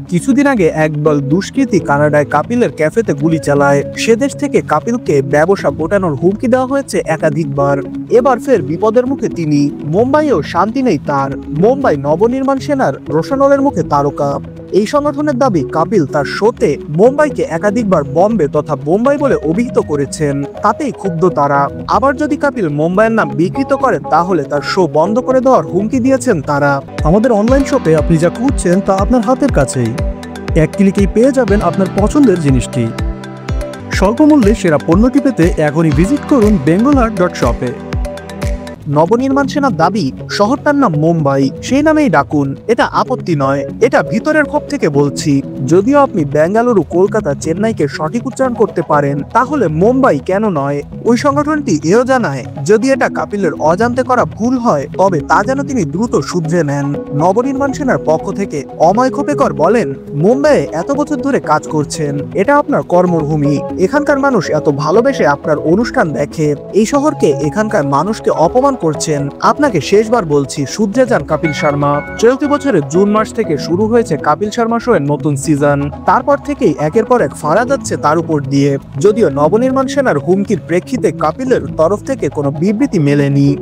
কিছুদিন আগে একদল দুষ্কৃতী কানাডায় কাপিলের ক্যাফেতে গুলি চালায়। সে দেশ থেকে কাপিলকে ব্যবসা গোটানোর হুমকি দেওয়া হয়েছে একাধিকবার। এবার ফের বিপদের মুখে তিনি। মুম্বাইয়েও শান্তি নেই তার। মুম্বাই নবনির্মাণ সেনার রোশানলের মুখে তারকা। এই সংগঠনের দাবি কাপিল তার শোতে মুম্বাইকে একাধিকবার বম্বে তথা বোম্বাই বলে অভিহিত করেছেন। তাতেই ক্ষুব্ধ তারা। আবার যদি কাপিল মুম্বাইয়ের নাম বিকৃত করেন তাহলে তার শো বন্ধ করে দেওয়ার হুমকি দিয়েছেন তারা। আমাদের অনলাইন শপে আপনি যা খুঁজছেন তা আপনার হাতের কাছেই। এক ক্লিকেই পেয়ে যাবেন আপনার পছন্দের জিনিসটি। স্বল্প মূল্যে সেরা পণ্যটি পেতে এখনই ভিজিট করুন bengalhart.shop-এ। নবনির্মাণ সেনার দাবি শহরটার নাম মুম্বাই, সেই নামেই ডাকুন। এটা আপত্তি নয়, এটা ভিতরের ক্ষোভ থেকে বলছি। যদিও আপনি বেঙ্গালুরু, কলকাতা, চেন্নাইকে সঠিক উচ্চারণ করতে পারেন, তাহলে মুম্বাই কেন নয়? ওই সংগঠনটি এও জানায় যদি এটা কাপিলের অজান্তে করা ভুল হয় তবে তা যেন তিনি দ্রুত শুধরে নেন। নবনির্মাণ সেনার পক্ষ থেকে অময় খোপেকর বলেন, মুম্বাইয়ে এত বছর ধরে কাজ করছেন, এটা আপনার কর্মভূমি। এখানকার মানুষ এত ভালোবেসে আপনার অনুষ্ঠান দেখে। এই শহরকে, এখানকার মানুষকে অপমান করছেন। আপনাকে শেষবার বলছি, শুধরে যান কাপিল শর্মা। চলতি বছরের জুন মাস থেকে শুরু হয়েছে কাপিল শর্মা শো এর নতুন সিজন। তারপর থেকেই একের পর এক ফাঁড়া যাচ্ছে তার উপর দিয়ে। যদিও নবনির্মাণ সেনার হুমকির প্রেক্ষিতে কাপিলের তরফ থেকে কোনো বিবৃতি মেলেনি।